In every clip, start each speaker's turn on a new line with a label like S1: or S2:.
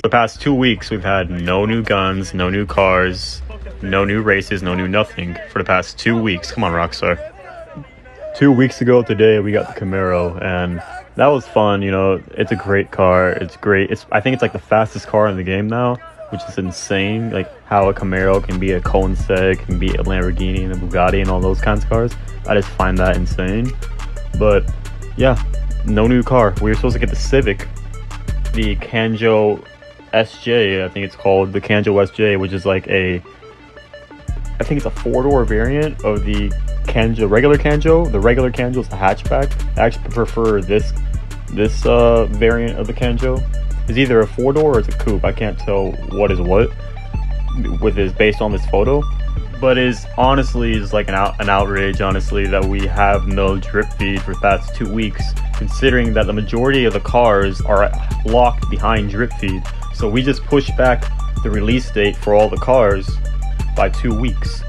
S1: The past 2 weeks, we've had no new guns, no new cars, no new races, no new nothing for the past 2 weeks. Come on, Rockstar. 2 weeks ago today, we got the Camaro, and that was fun. You know, it's a great car. It's great. I think it's like the fastest car in the game now, which is insane. Like how a Camaro can be a Koenigsegg, can be a Lamborghini and a Bugatti and all those kinds of cars. I just find that insane. But yeah, no new car. We were supposed to get the Civic, the Kanjo SJ, I think it's called, the Kanjo SJ, which is like I think it's a 4-door variant of the Kanjo, regular Kanjo. The regular Kanjo is a hatchback. I actually prefer this variant of the Kanjo. It's either a 4-door or it's a coupe. I can't tell what is what with this based on this photo, but is like an outrage, honestly, that we have no drip feed for the past 2 weeks, considering that the majority of the cars are locked behind drip feed. So we just pushed back the release date for all the cars by 2 weeks.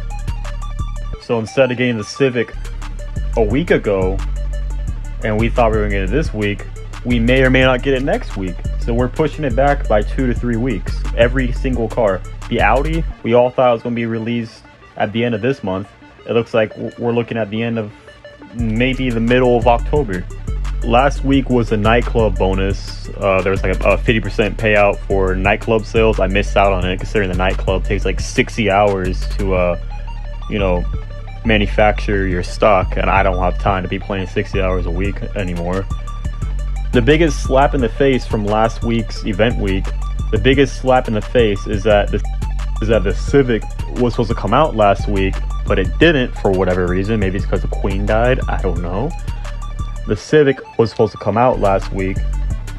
S1: So instead of getting the Civic a week ago, and we thought we were going to get it this week, we may or may not get it next week. So we're pushing it back by 2 to 3 weeks. Every single car. The Audi, we all thought it was going to be released at the end of this month. It looks like we're looking at the end of maybe the middle of October. Last week was a nightclub bonus. There was like a 50% payout for nightclub sales. I missed out on it considering the nightclub takes like 60 hours to manufacture your stock, and I don't have time to be playing 60 hours a week anymore. The biggest slap in the face from last week's event week, the biggest slap in the face is that the Civic was supposed to come out last week, but it didn't for whatever reason. Maybe it's because the Queen died, I don't know. The Civic was supposed to come out last week,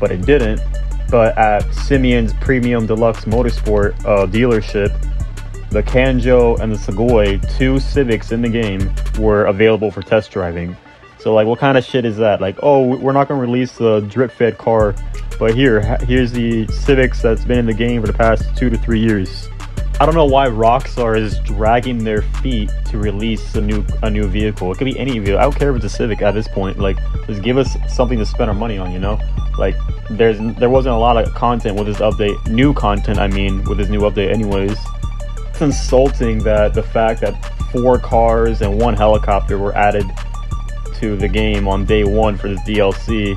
S1: but it didn't. But at Simeon's Premium Deluxe Motorsport dealership, the Kanjo and the Sugoi, 2 Civics in the game, were available for test driving. So like, what kind of shit is that? Like, oh, we're not going to release the drip fed car, but here's the Civics that's been in the game for the past 2 to 3 years. I don't know why Rockstar is dragging their feet to release a new vehicle. It could be any vehicle. I don't care if it's a Civic at this point. Like, just give us something to spend our money on, you know? Like, there wasn't a lot of content with this update. New content, I mean, with this new update anyways. It's insulting that the fact that 4 cars and 1 helicopter were added to the game on day 1 for this DLC,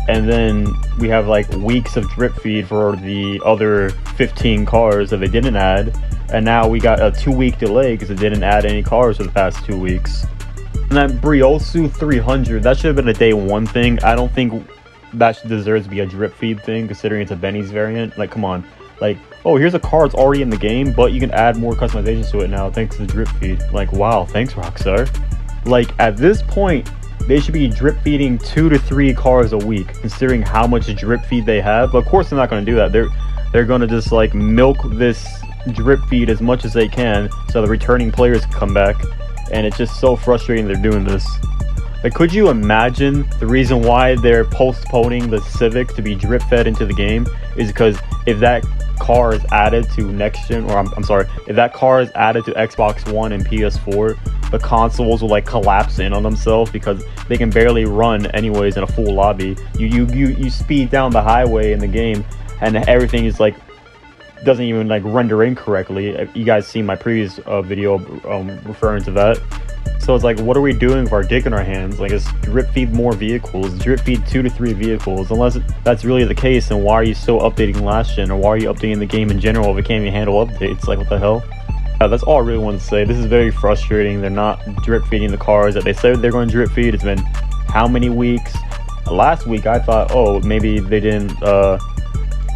S1: and then we have like weeks of drip feed for the other 15 cars that they didn't add, and now we got a 2-week delay because it didn't add any cars for the past 2 weeks. And that Briosu 300, that should have been a day 1 thing. I don't think that deserves to be a drip feed thing, considering it's a Benny's variant. Like, come on. Like, oh, here's a car that's already in the game, but you can add more customizations to it now thanks to the drip feed. Like, wow, thanks, Rockstar. Like, at this point, they should be drip feeding 2 to 3 cars a week, considering how much drip feed they have. But of course they're not going to do that. They're going to just like milk this drip feed as much as they can so the returning players can come back, and it's just so frustrating they're doing this. Like, could you imagine the reason why they're postponing the Civic to be drip fed into the game is because if that car is added to next gen, or I'm sorry, if that car is added to Xbox One and PS4, the consoles will like collapse in on themselves because they can barely run anyways in a full lobby. You speed down the highway in the game and everything is like doesn't even like render in correctly. You guys seen my previous video referring to that. So it's like, what are we doing with our dick in our hands? Like, it's drip feed more vehicles, drip feed 2 to 3 vehicles. Unless that's really the case, then why are you still updating last gen, or why are you updating the game in general if it can't even handle updates? Like, what the hell? That's all I really want to say. This is very frustrating. They're not drip feeding the cars that they said they're going to drip feed. It's been how many weeks? Last week I thought, oh, maybe they didn't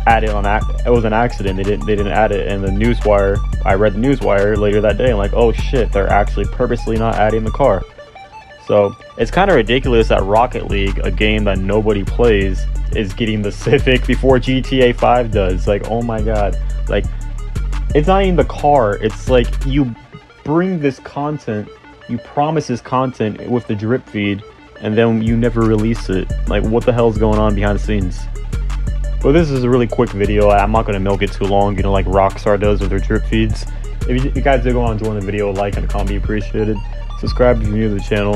S1: add it on it was an accident. They didn't add it. And the newswire, I read the newswire later that day and like, oh shit, they're actually purposely not adding the car. So it's kind of ridiculous that Rocket League, a game that nobody plays, is getting the Civic before GTA 5 does. Like, oh my god. Like, it's not even the car. It's like, you bring this content, you promise this content with the drip feed, and then you never release it. Like, what the hell is going on behind the scenes? But this is a really quick video. I'm not going to milk it too long, you know, like Rockstar does with their drip feeds. If you guys did go on and join the video, like and a comment be appreciated. Subscribe if you're new to the channel.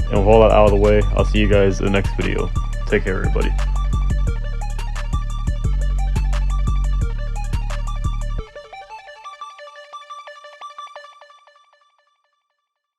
S1: And with all that out of the way, I'll see you guys in the next video. Take care, everybody.